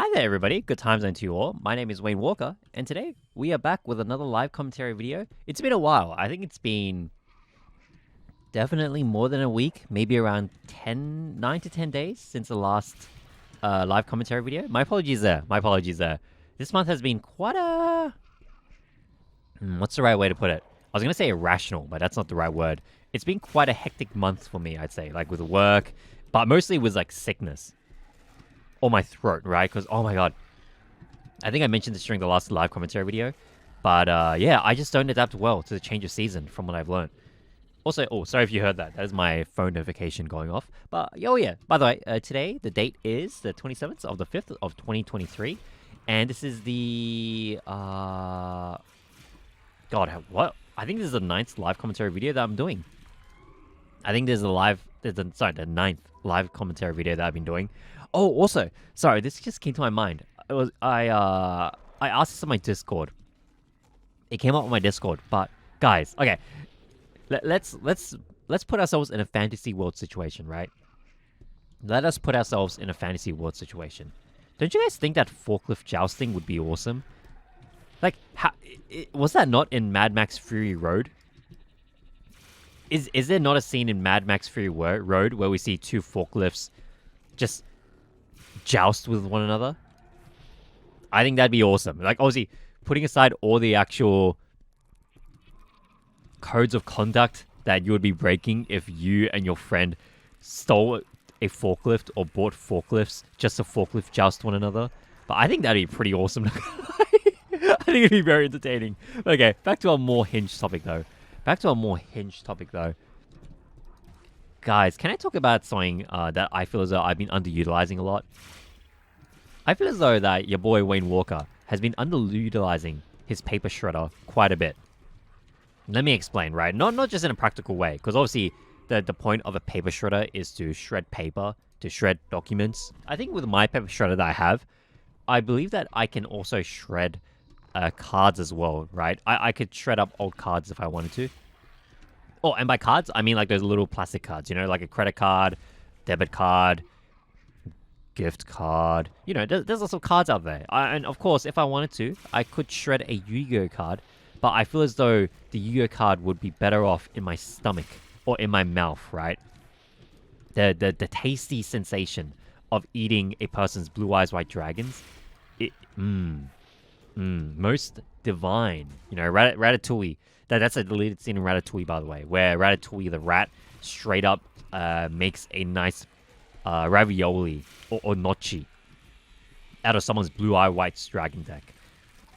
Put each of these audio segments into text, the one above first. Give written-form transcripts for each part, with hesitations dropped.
Hi there, everybody. Good times and to you all. My name is Wayne Walker, and today we are back with another live commentary video. It's been a while. I think it's been definitely more than a week, maybe around 9 to 10 days since the last live commentary video. My apologies there. My apologies there. This month has been quite a... what's the right way to put it? I was going to say irrational, but that's not the right word. It's been quite a hectic month for me, I'd say, like with work, but mostly with like sickness. Or my throat, right? Because, oh my god. I think I mentioned this during the last live commentary video. But, yeah, I just don't adapt well to the change of season from what I've learned. Also, oh, sorry if you heard that. That is my phone notification going off. But, oh yeah, by the way, today, the date is the 27th of the 5th of 2023. And this is the, God, what? I think this is the 9th live commentary video that I'm doing. I think there's the 9th live commentary video that I've been doing. Oh, also, sorry, this just came to my mind. I asked this on my Discord. It came up on my Discord, but guys, okay, let's put ourselves in a fantasy world situation, right? Let us put ourselves in a fantasy world situation. Don't you guys think that forklift jousting would be awesome? Like, was that not in Mad Max Fury Road? Is there not a scene in Mad Max Fury Road where we see two forklifts just joust with one another? I think that'd be awesome. Like, obviously, putting aside all the actual codes of conduct that you would be breaking if you and your friend stole a forklift or bought forklifts just to forklift joust one another. But I think that'd be pretty awesome. I think it'd be very entertaining. Okay, back to our more hinged topic, though. Guys, can I talk about something that I feel as though I've been underutilizing a lot? I feel as though that your boy Wayne Walker has been underutilizing his paper shredder quite a bit. Let me explain, right? Not just in a practical way, because obviously the point of a paper shredder is to shred paper, to shred documents. I think with my paper shredder that I have, I believe that I can also shred cards as well, right? I could shred up old cards if I wanted to. Oh, and by cards, I mean like those little plastic cards, you know, like a credit card, debit card, gift card. You know, there's lots of cards out there. And of course, if I wanted to, I could shred a Yu-Gi-Oh card, but I feel as though the Yu-Gi-Oh card would be better off in my stomach or in my mouth, right? The tasty sensation of eating a person's Blue Eyes White Dragons, most divine. You know, Ratatouille. That's a deleted scene in Ratatouille, by the way, where Ratatouille the rat straight up makes a nice ravioli or gnocchi out of someone's Blue Eye White's dragon deck.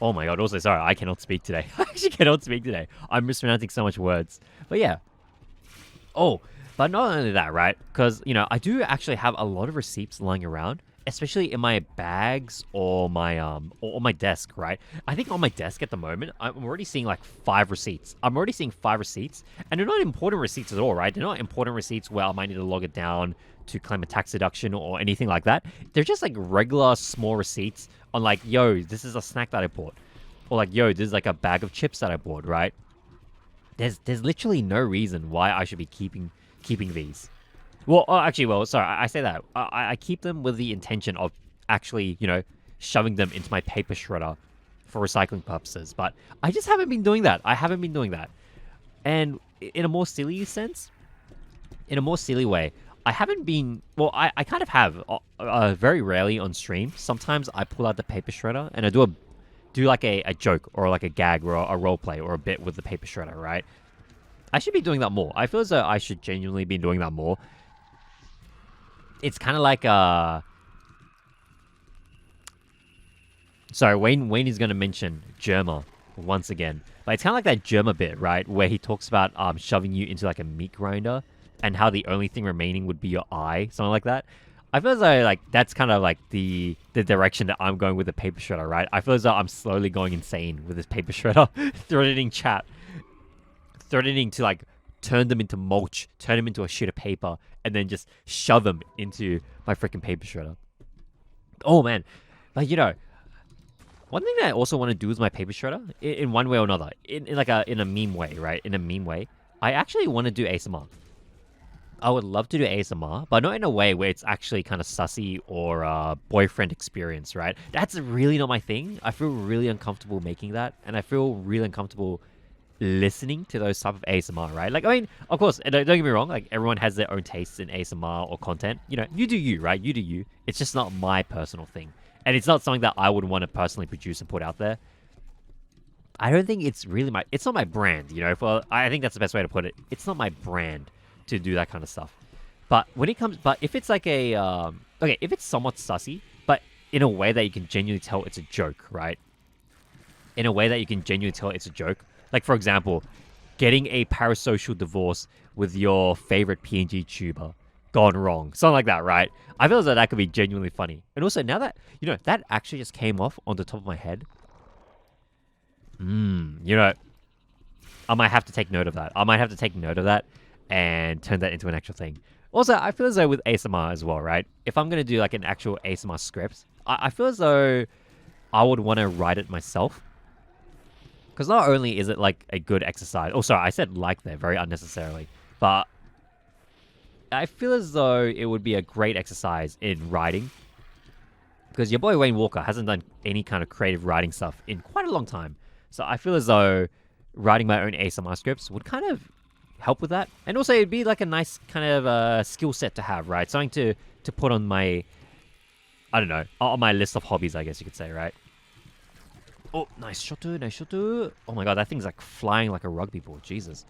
Oh my god, also, sorry, I cannot speak today. I actually cannot speak today. I'm mispronouncing so much words. But yeah. Oh, but not only that, right? Because, you know, I do actually have a lot of receipts lying around, especially in my bags or my desk, right? I think on my desk at the moment, I'm already seeing like 5 receipts. I'm already seeing 5 receipts, and they're not important receipts at all, right? They're not important receipts where I might need to log it down to claim a tax deduction or anything like that. They're just like regular small receipts on like, yo, this is a snack that I bought. Or like, yo, this is like a bag of chips that I bought, right? There's literally no reason why I should be keeping these. Well, sorry, I say that. I keep them with the intention of actually, you know, shoving them into my paper shredder for recycling purposes. But I just haven't been doing that. And in a more silly sense, in a more silly way, I haven't been... Well, I kind of have. Very rarely on stream. Sometimes I pull out the paper shredder and I do like a joke or like a gag or a role play or a bit with the paper shredder, right? I should be doing that more. I feel as though I should genuinely be doing that more. It's kind of like sorry, Wayne is going to mention Germa once again. But it's kind of like that Germa bit, right? Where he talks about shoving you into like a meat grinder and how the only thing remaining would be your eye, something like that. I feel as though like that's kind of like the direction that I'm going with the paper shredder, right? I feel as though I'm slowly going insane with this paper shredder, threatening to like turn them into mulch, turn them into a sheet of paper, and then just shove them into my freaking paper shredder. Oh man, like, you know, one thing that I also want to do with my paper shredder, in one way or another, in a meme way, right? In a meme way, I actually want to do ASMR. I would love to do ASMR, but not in a way where it's actually kind of sussy or boyfriend experience, right? That's really not my thing. I feel really uncomfortable making that, and I feel really uncomfortable listening to those type of ASMR, right? Like, I mean, of course, don't get me wrong. Like, everyone has their own tastes in ASMR or content. You know, you do you, right? You do you. It's just not my personal thing, and it's not something that I would want to personally produce and put out there. I don't think it's really it's not my brand, you know. I think that's the best way to put it. It's not my brand to do that kind of stuff. But if it's like okay, if it's somewhat sussy, but in a way that you can genuinely tell it's a joke, right? In a way that you can genuinely tell it's a joke. Like, for example, getting a parasocial divorce with your favorite PNG tuber gone wrong. Something like that, right? I feel as though that could be genuinely funny. And also, now that, that actually just came off on the top of my head. You know, I might have to take note of that. I might have to take note of that and turn that into an actual thing. Also, I feel as though with ASMR as well, right? If I'm going to do like an actual ASMR script, I feel as though I would want to write it myself. Because not only is it like a good exercise. Oh, sorry, I said like there very unnecessarily. But I feel as though it would be a great exercise in writing. Because your boy Wayne Walker hasn't done any kind of creative writing stuff in quite a long time. So I feel as though writing my own ASMR scripts would kind of help with that. And also it'd be like a nice kind of skill set to have, right? Something to put on my, I don't know, on my list of hobbies, I guess you could say, right? Oh, nice shot, nice shot. Oh my god, that thing's like flying like a rugby ball. Jesus.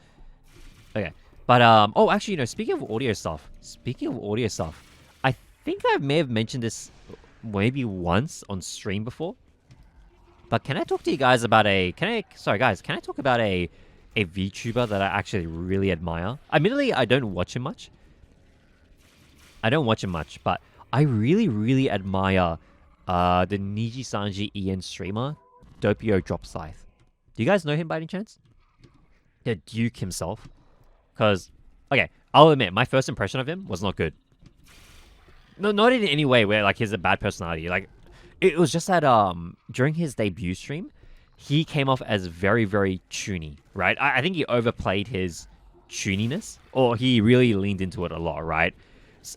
Okay. But, oh, actually, speaking of audio stuff, I think I may have mentioned this maybe once on stream before. But can I talk to you guys about sorry guys, can I talk about a VTuber that I actually really admire? Admittedly, I don't watch him much. But I really, really admire the Niji Sanji EN streamer, Doppio Dropscythe. Do you guys know him by any chance? The Duke himself. Because, okay, I'll admit, my first impression of him was not good. No, not in any way where, like, he's a bad personality. Like, it was just that during his debut stream, he came off as very, very toony, right? I think he overplayed his tuniness, or he really leaned into it a lot, right?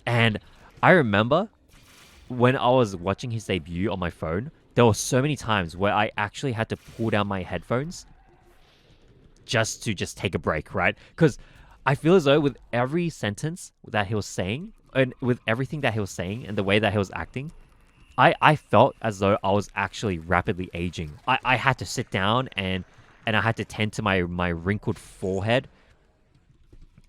And I remember when I was watching his debut on my phone, there were so many times where I actually had to pull down my headphones just to take a break, right? Because I feel as though with every sentence that he was saying, and with everything that he was saying and the way that he was acting, I felt as though I was actually rapidly aging. I had to sit down and I had to tend to my wrinkled forehead.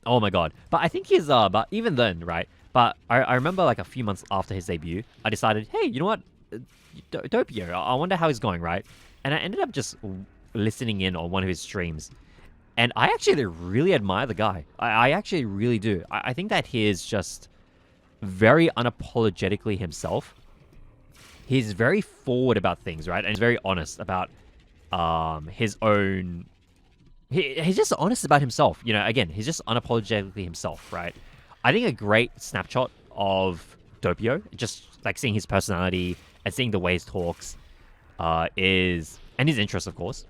Oh my god. But I think but even then, right? But I remember like a few months after his debut, I decided, hey, you know what? Doppio, I wonder how he's going, right? And I ended up just listening in on one of his streams. And I actually really admire the guy. I actually really do. I think that he is just very unapologetically himself. He's very forward about things, right? And he's very honest about his own... He's just honest about himself. You know, again, he's just unapologetically himself, right? I think a great snapshot of Doppio, just like seeing his personality and seeing the way he talks, is... And his interests, of course.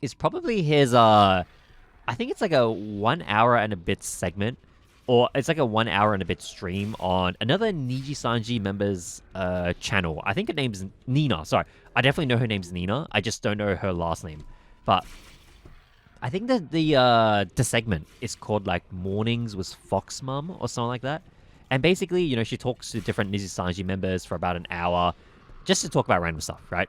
Is probably his... I think it's like a 1 hour and a bit segment. Or it's like a 1 hour and a bit stream on another Niji Sanji member's channel. I think her name's Nina. Sorry. I definitely know her name's Nina. I just don't know her last name. But I think that the segment is called like Mornings with Fox Mum or something like that. And basically, you know, she talks to different Niji Sanji members for about an hour just to talk about random stuff, right?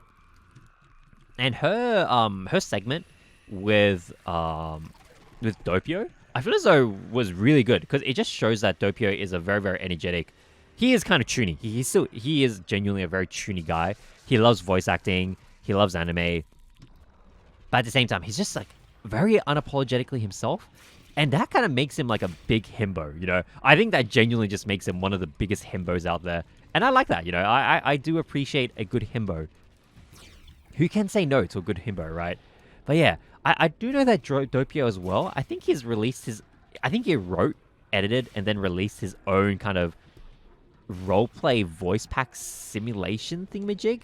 And her segment with Doppio, I feel as though was really good because it just shows that Doppio is a very, very energetic. He is kind of toony. He is genuinely a very toony guy. He loves voice acting. He loves anime. But at the same time, he's just like very unapologetically himself. And that kind of makes him like a big himbo, you know? I think that genuinely just makes him one of the biggest himbos out there. And I like that, you know? I do appreciate a good himbo. Who can say no to a good himbo, right? But yeah, I do know that Doppio as well. I think he's released I think he wrote, edited, and then released his own kind of roleplay voice pack simulation thingamajig.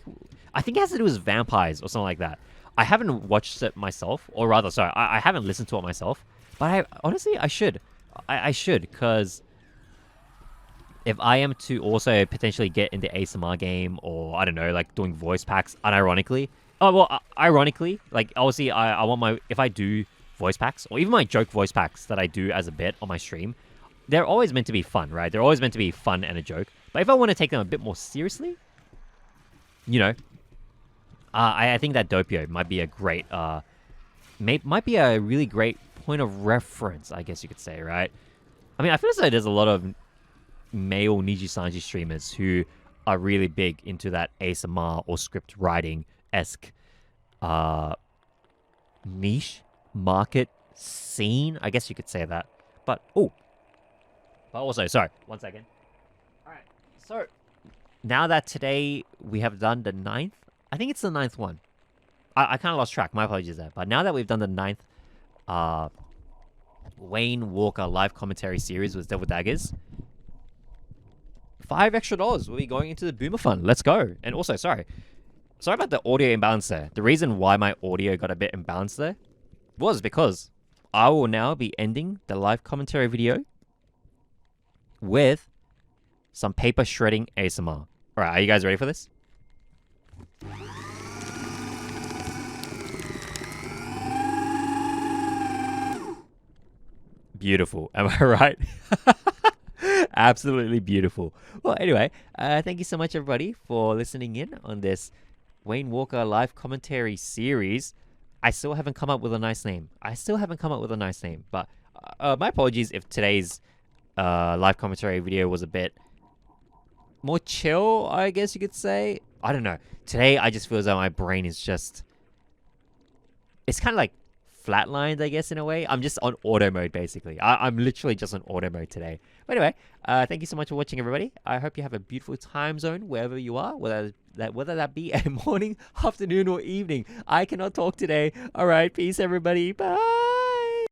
I think it has to do with vampires or something like that. I haven't watched it myself, or rather, sorry, I haven't listened to it myself. But honestly, I should. I should, because if I am to also potentially get into ASMR game, or I don't know, like doing voice packs, unironically. Oh well, ironically, like obviously, I want my if I do voice packs or even my joke voice packs that I do as a bit on my stream, they're always meant to be fun, right? They're always meant to be fun and a joke. But if I want to take them a bit more seriously, you know, I think that Doppio might be a great, might be a really great point of reference, I guess you could say, right? I mean, I feel as though there's a lot of male Niji Sanji streamers who are really big into that ASMR or script writing esque niche market scene. I guess you could say that. But also, sorry, 1 second. All right, so now that today we have done the 9th, I think it's the 9th one. I kind of lost track. My apologies there. But now that we've done the 9th Wayne Walker live commentary series with Devil Daggers, $5 extra will be going into the Boomer Fund. Let's go. And also, sorry about the audio imbalance there. The reason why my audio got a bit imbalanced there was because I will now be ending the live commentary video with some paper shredding ASMR. All right, are you guys ready for this? Beautiful. Am I right? Absolutely beautiful. Well, anyway, thank you so much, everybody, for listening in on this Wayne Walker live commentary series. I still haven't come up with a nice name. But my apologies if today's live commentary video was a bit more chill, I guess you could say. I don't know. Today, I just feel as though my brain is just... It's kind of like flatlined, I guess, in a way. I'm just on auto mode, basically. I'm literally just on auto mode today. But anyway, thank you so much for watching, everybody. I hope you have a beautiful time zone wherever you are, whether that be a morning, afternoon, or evening. I cannot talk today. All right, peace, everybody. Bye.